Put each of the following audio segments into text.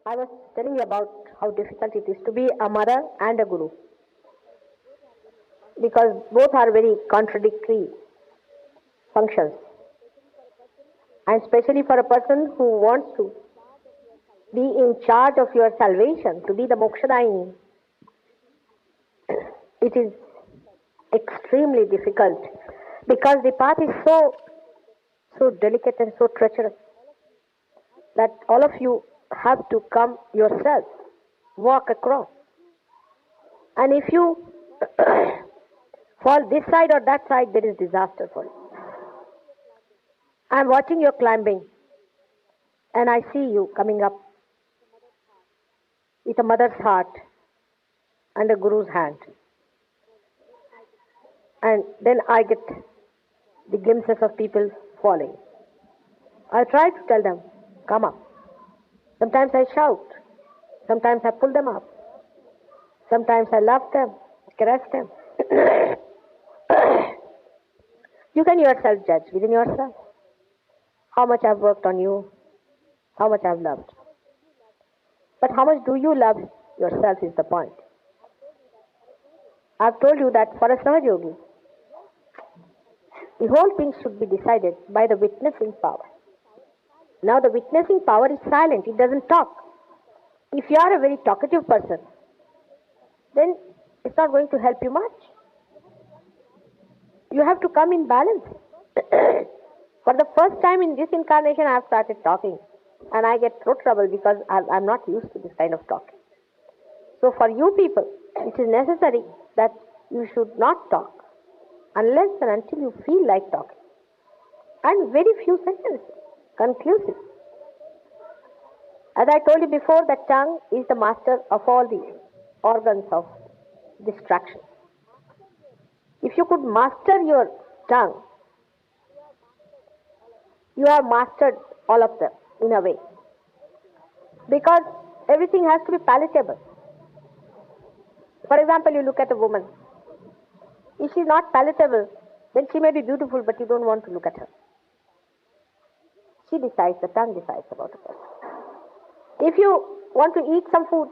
I was telling you about how difficult it is to be a mother and a guru because both are very contradictory functions. And especially for a person who wants to be in charge of your salvation, to be the Mokshadaini, it is extremely difficult because the path is so delicate and so treacherous that all of you have to come yourself, walk across. And if you fall this side or that side, there is disaster for you. I am watching your climbing and I see you coming up with a mother's heart and a guru's hand. And then I get the glimpses of people falling. I try to tell them, come up. Sometimes I shout. Sometimes I pull them up. Sometimes I love them, caress them. You can yourself judge within yourself how much I've worked on you, how much I've loved. But how much do you love yourself is the point. I've told you that for a Sahaja Yogi, the whole thing should be decided by the witnessing power. Now the witnessing power is silent, it doesn't talk. If you are a very talkative person, then it's not going to help you much. You have to come in balance. For the first time in this incarnation, I have started talking. And I get throat trouble because I'm not used to this kind of talking. So for you people, it is necessary that you should not talk unless and until you feel like talking. And very few sentences, conclusive. As I told you before, the tongue is the master of all the organs of distraction. If you could master your tongue, you have mastered all of them in a way. Because everything has to be palatable. For example, you look at a woman. If she is not palatable, then she may be beautiful, but you don't want to look at her. She decides, the tongue decides about a person. If you want to eat some food,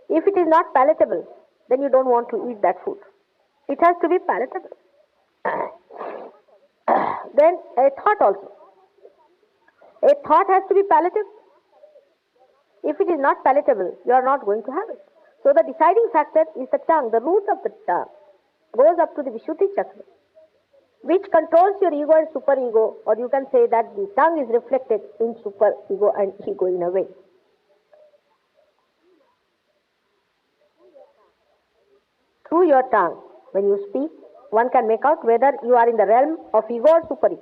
if it is not palatable, then you don't want to eat that food. It has to be palatable. Then a thought also. A thought has to be palatable. If it is not palatable, you are not going to have it. So the deciding factor is the tongue. The root of the tongue goes up to the Vishuddhi Chakra, which controls your ego and superego, or you can say that the tongue is reflected in superego and ego in a way. Through your tongue, when you speak, one can make out whether you are in the realm of ego or superego.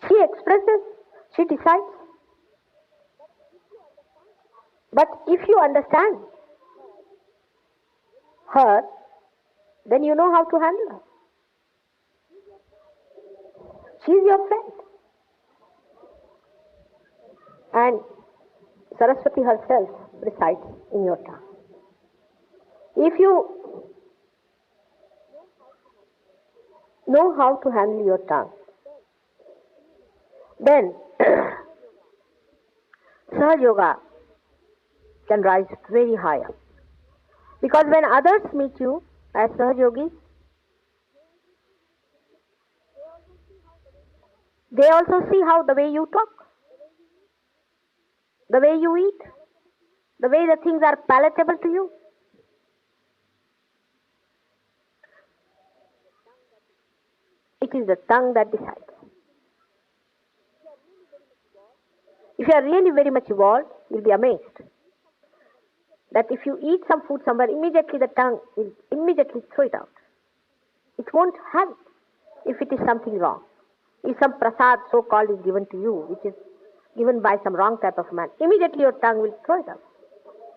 She expresses, she decides. But if you understand her, then you know how to handle her. She is your friend. And Saraswati herself resides in your tongue. If you know how to handle your tongue, then Sahaja Yoga can rise very high up. Because when others meet you as Sahaja Yogis, they also see how the way you talk, the way you eat, the way the things are palatable to you. It is the tongue that decides. If you are really very much evolved, you'll be amazed that if you eat some food somewhere, immediately the tongue will immediately throw it out. It won't have it if it is something wrong. If some prasad so-called is given to you, which is given by some wrong type of man, immediately your tongue will throw it out.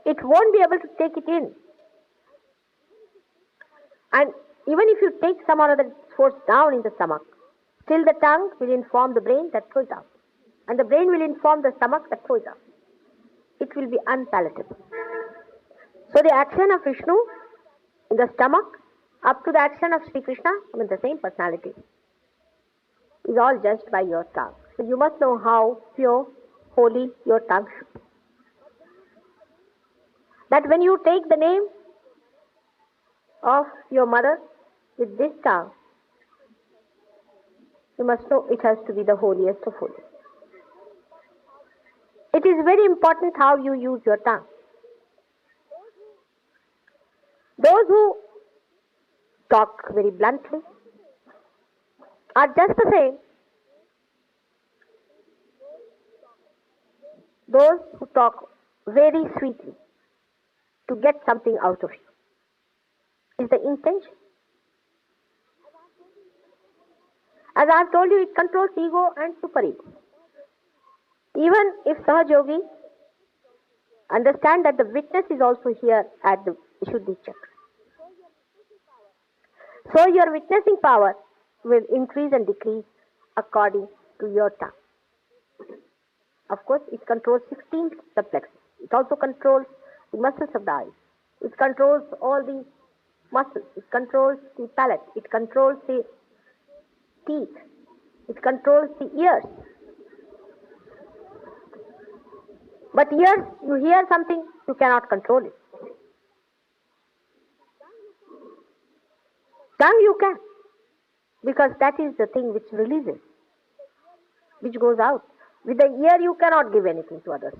It won't be able to take it in. And even if you take some or other force down in the stomach, still the tongue will inform the brain that throw it out. And the brain will inform the stomach that throw it out. It will be unpalatable. So the action of Vishnu in the stomach up to the action of Sri Krishna, I mean the same personality, is all judged by your tongue. So you must know how pure, holy your tongue should be. That when you take the name of your mother with this tongue, you must know it has to be the holiest of holy. It is very important how you use your tongue. Those who talk very bluntly are just the same. Those who talk very sweetly to get something out of you is the intention. As I have told you, it controls ego and superego. Even if Sahaj Yogi understand that the witness is also here at the Vishuddhi Chakra. So your witnessing power will increase and decrease according to your tongue. Of course, it controls 16 subplexes. It also controls the muscles of the eyes. It controls all the muscles. It controls the palate. It controls the teeth. It controls the ears. But ears, you hear something, you cannot control it. Tongue you can, because that is the thing which releases, which goes out. With the ear you cannot give anything to others.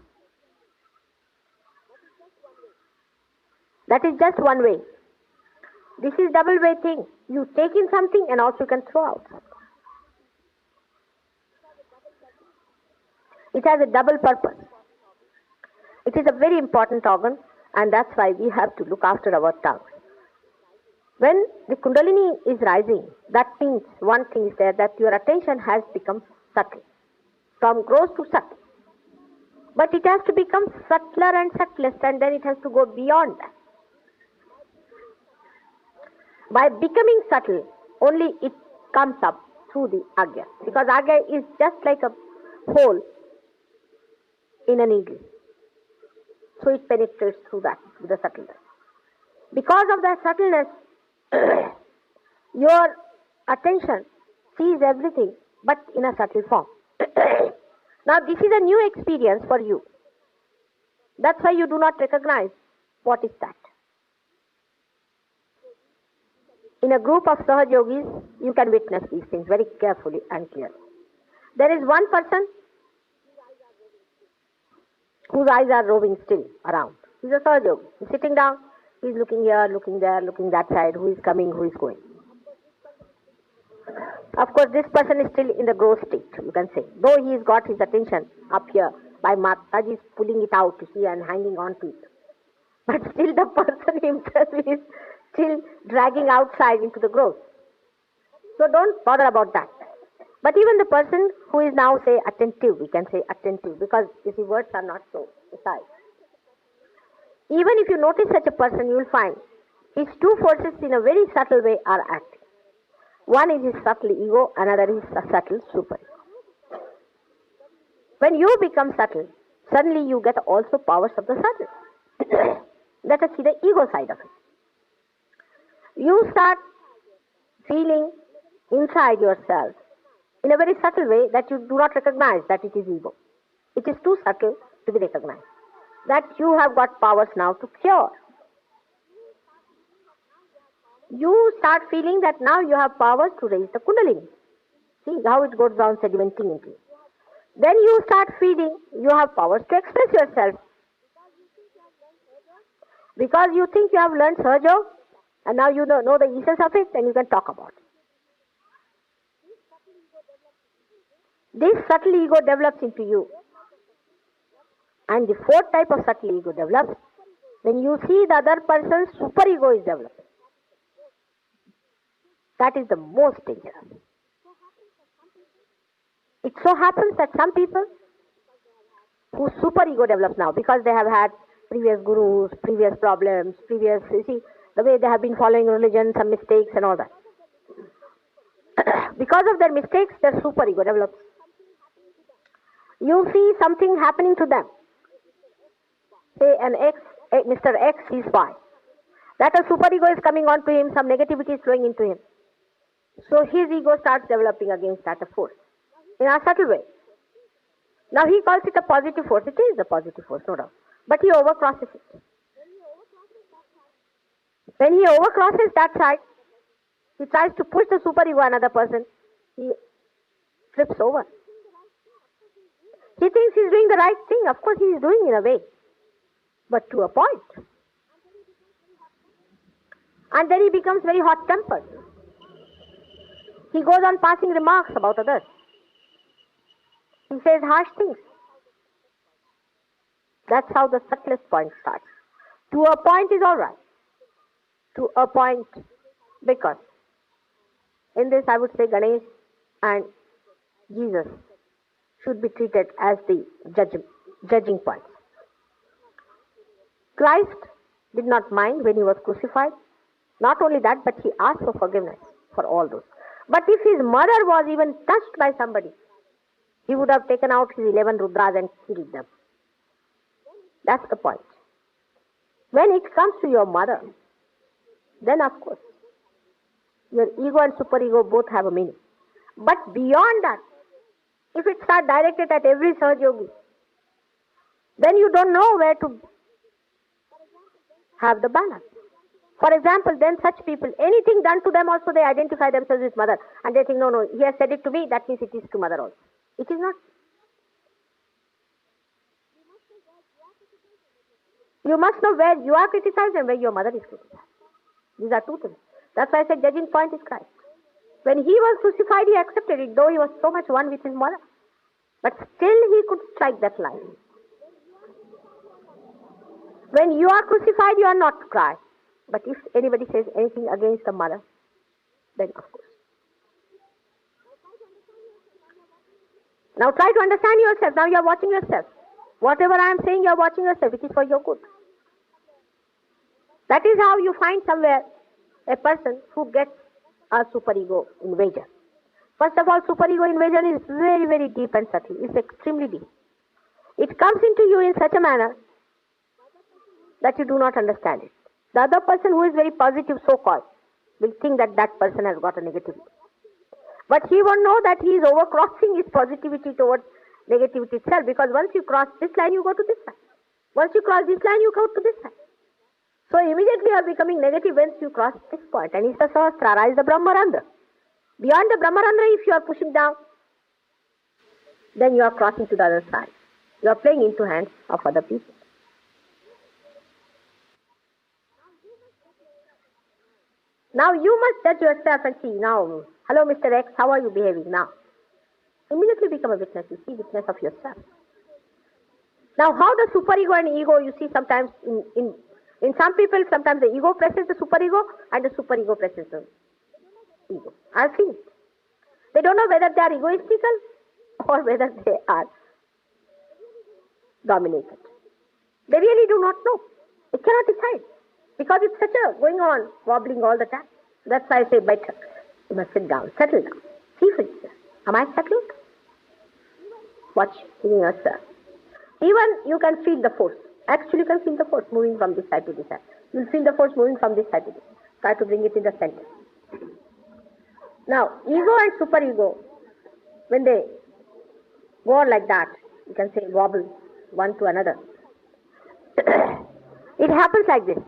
That is just one way. This is double way thing. You take in something and also you can throw out something. It has a double purpose. It is a very important organ, and that's why we have to look after our tongue. When the Kundalini is rising, that means one thing is there, that your attention has become subtle, from gross to subtle. But it has to become subtler and subtlest, and then it has to go beyond that. By becoming subtle, only it comes up through the Agya. Because Agya is just like a hole in a needle. So it penetrates through that with the subtleness. Because of that subtleness, your attention sees everything but in a subtle form. Now this is a new experience for you. That's why you do not recognize what is that. In a group of Sahaj Yogis, you can witness these things very carefully and clearly. There is one person whose eyes are roving still around. He's a Sahaj Yogi. He's sitting down, he's looking here, looking there, looking that side, who is coming, who is going. Of course, this person is still in the gross state, you can say. Though he's got his attention up here, by Mataji is pulling it out, you see, and hanging on to it. But still the person himself is still dragging outside into the gross. So don't bother about that. But even the person who is now, say, attentive, we can say attentive, because you see, words are not so precise. Even if you notice such a person, you will find his two forces in a very subtle way are acting. One is his subtle ego, another is a subtle super ego. When you become subtle, suddenly you get also powers of the subtle. Let us see the ego side of it. You start feeling inside yourself in a very subtle way that you do not recognize that it is ego. It is too subtle to be recognized. That you have got powers now to cure. You start feeling that now you have powers to raise the Kundalini. See how it goes down sedimenting into you. Then you start feeling you have powers to express yourself. Because you think you have learned Sahaja Yoga, and now you know the essence of it, then you can talk about it. This subtle ego develops into you. And the fourth type of subtle ego develops when you see the other person's super ego is developing. That is the most dangerous. It so happens that some people whose super ego develops now because they have had previous gurus, previous problems, you see, the way they have been following religion, some mistakes and all that. Because of their mistakes, their super ego develops. You see something happening to them. Say Mr. X is spy. That a super ego is coming on to him, some negativity is flowing into him. So his ego starts developing against that force in a subtle way. Now he calls it a positive force. It is a positive force, no doubt. But he overcrosses it. When he overcrosses that side, he tries to push the superego another person. He trips over. He thinks he's doing the right thing. Of course, he is doing in a way, but to a point. And then he becomes very hot-tempered. He goes on passing remarks about others. He says harsh things. That's how the subtlest point starts. To a point is all right. To a point, because in this I would say Ganesh and Jesus should be treated as the judging points. Christ did not mind when he was crucified. Not only that, but he asked for forgiveness for all those. But if his mother was even touched by somebody, he would have taken out his 11 Rudras and killed them. That's the point. When it comes to your mother, then of course, your ego and superego both have a meaning. But beyond that, if it's not directed at every Sahaja Yogi, then you don't know where to have the balance. For example, then such people, anything done to them also they identify themselves with mother. And they think, no, he has said it to me, that means it is to mother also. It is not. You must know where you are criticized and where your mother is criticized. These are two things. That's why I said judging point is Christ. When he was crucified, he accepted it, though he was so much one with his mother. But still he could strike that line. When you are crucified, you are not to cry. But if anybody says anything against the mother, then of course. Now try to understand yourself. Now you are watching yourself. Whatever I am saying, you are watching yourself. It is for your good. That is how you find somewhere a person who gets a superego invasion. First of all, superego invasion is very, very deep and subtle. It's extremely deep. It comes into you in such a manner that you do not understand it. The other person who is very positive, so-called, will think that that person has got a negativity. But he won't know that he is overcrossing his positivity towards negativity itself, because once you cross this line, you go to this side. Once you cross this line, you go to this side. So immediately you are becoming negative once you cross this point. And it's the Sahasrara, is the Brahmarandra. Beyond the Brahmarandra, if you are pushing down, then you are crossing to the other side. You are playing into hands of other people. Now you must judge yourself and see, now, hello Mr. X, how are you behaving now? Immediately become a witness, you see witness of yourself. Now how the superego and ego, you see sometimes in some people, sometimes the ego presses the superego and the superego presses the ego. I've seen it. They don't know whether they are egoistical or whether they are dominated. They really do not know. They cannot decide. Because it's such a going on, wobbling all the time. That's why I say better. You must sit down, settle down. See for yourself. Am I settled? Watch yourself. Even you can feel the force. Actually you can feel the force moving from this side to this side. You'll feel the force moving from this side to this side. Try to bring it in the center. Now, ego and superego, when they go on like that, you can say wobble one to another. It happens like this.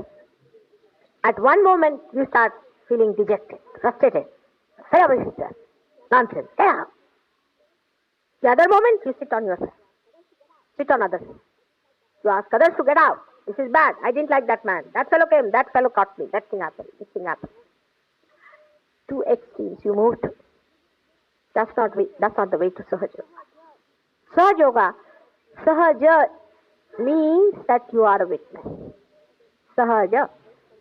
At one moment, you start feeling dejected, frustrated. Fed up with yourself. Nonsense. Yeah. The other moment, you sit on yourself. Sit on others. You ask others to get out. This is bad. I didn't like that man. That fellow came. That fellow caught me. That thing happened. This thing happened. Two extremes you moved. That's not the way to Sahaja Yoga. Sahaja Yoga, Sahaja means that you are a witness. Sahaja.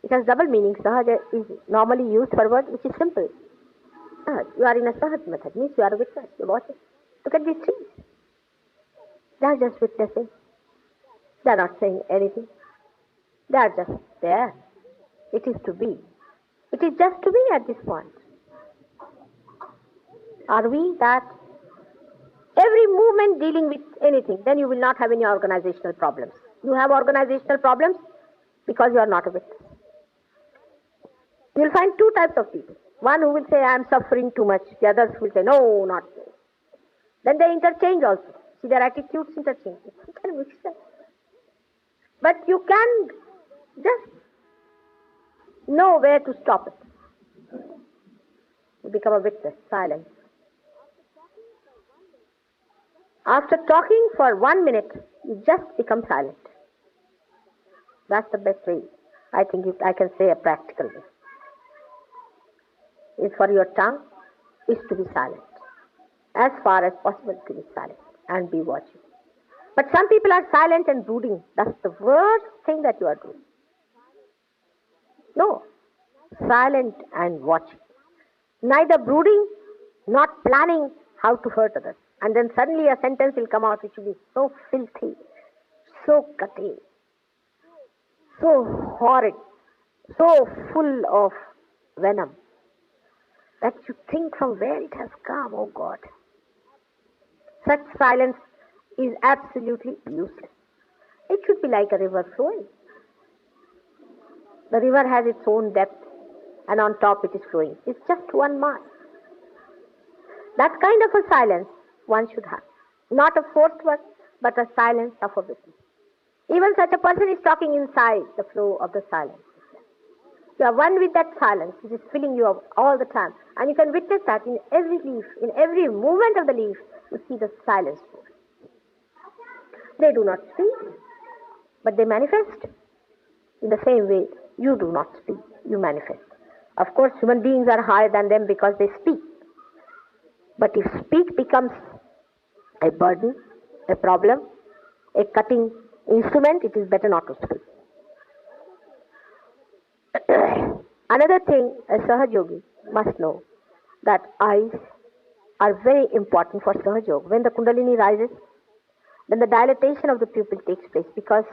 It has double meaning. Sahaja is normally used for a word which is simple. You are in a Sahaj method. Means you are a witness. You watch it. Look at these trees. They are just witnessing. They are not saying anything. They are just there. It is to be. It is just to be at this point. Are we that? Every movement dealing with anything, then you will not have any organizational problems. You have organizational problems because you are not a witness. You will find two types of people. One who will say, I am suffering too much. The others will say, no, not so. Then they interchange also. See, their attitudes interchange. You can mix them. But you can just know where to stop it. You become a witness, silence. After talking for 1 minute, you just become silent. That's the best way. I think I can say a practical way. Is for your tongue is to be silent. As far as possible to be silent and be watching. But some people are silent and brooding. That's the worst thing that you are doing. No. Silent and watching. Neither brooding, not planning how to hurt others. And then suddenly a sentence will come out which will be so filthy, so cutting, so horrid, so full of venom that you think from where it has come, oh God. Such silence is absolutely useless. It should be like a river flowing. The river has its own depth and on top it is flowing. It's just 1 mile. That kind of a silence one should have. Not a forced one, but a silence of a witness. Even such a person is talking inside the flow of the silence. You are one with that silence which is filling you up all the time. And you can witness that in every leaf, in every movement of the leaf, you see the silence. They do not speak, but they manifest. In the same way, you do not speak, you manifest. Of course, human beings are higher than them because they speak. But if speak becomes a burden, a problem, a cutting instrument, it is better not to speak. Another thing a Sahaja Yogi must know, that eyes are very important for Sahaja Yoga. When the Kundalini rises, then the dilatation of the pupil takes place, because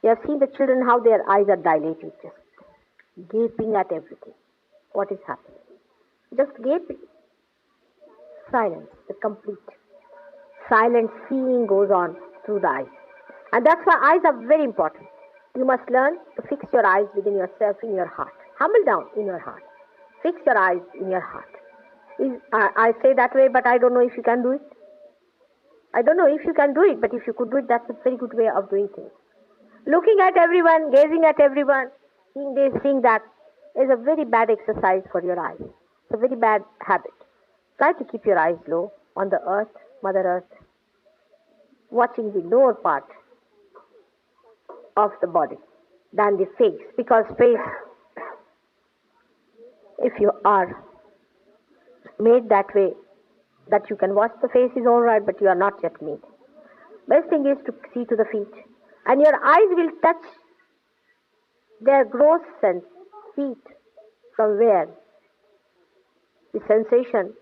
you have seen the children how their eyes are dilated, just gaping at everything. What is happening? Just gaping. Silence, the complete silent seeing goes on through the eyes. And that's why eyes are very important. You must learn to fix your eyes within yourself, in your heart. Humble down in your heart. Fix your eyes in your heart. I say that way, but I don't know if you can do it. I don't know if you can do it, but if you could do it, that's a very good way of doing things. Looking at everyone, gazing at everyone, seeing this, seeing that, is a very bad exercise for your eyes. It's a very bad habit. Try to keep your eyes low on the earth, Mother Earth, watching the lower part of the body than the face, because face, if you are made that way, that you can watch the face is all right, but you are not yet made. Best thing is to see to the feet, and your eyes will touch their gross sense, feet, from where the sensation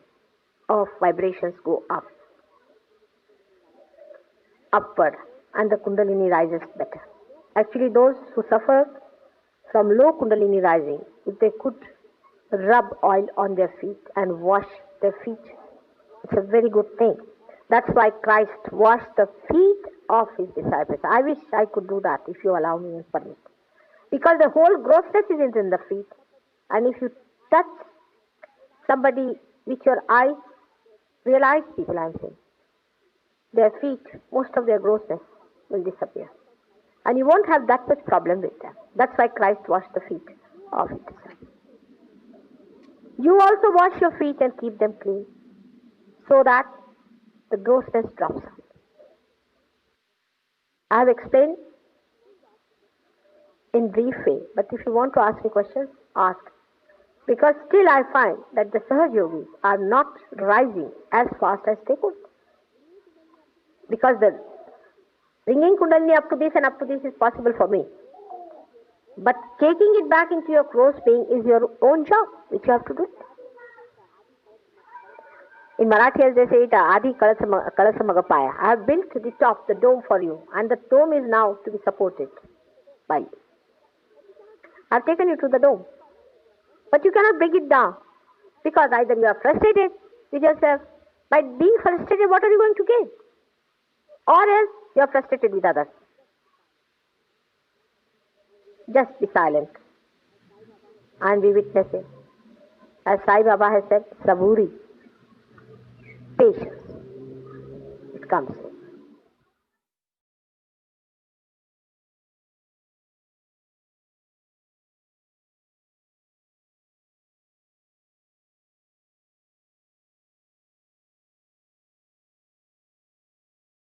of vibrations go up, upward, and the Kundalini rises better. Actually, those who suffer from low Kundalini rising, if they could rub oil on their feet and wash their feet, it's a very good thing. That's why Christ washed the feet of his disciples. I wish I could do that, if you allow me and permit. Because the whole grossness is in the feet. And if you touch somebody with your eyes, realize, people, I'm saying, their feet, most of their grossness will disappear. And you won't have that much problem with them. That's why Christ washed the feet of his disciples. You also wash your feet and keep them clean, so that the grossness drops out. I have explained in brief way, but if you want to ask me questions, ask. Because still I find that the Sahaja Yogis are not rising as fast as they could. Because the bringing Kundalini up to this and up to this is possible for me. But taking it back into your gross being is your own job, which you have to do. In Marathi, as they say it, Adi Kalasamagapaya. I have built the top, the dome for you, and the dome is now to be supported by you. I have taken you to the dome. But you cannot bring it down, because either you are frustrated with yourself. By being frustrated, what are you going to gain? Or else you are frustrated with others. Just be silent and be witnessing. As Sai Baba has said, saburi, patience. It comes.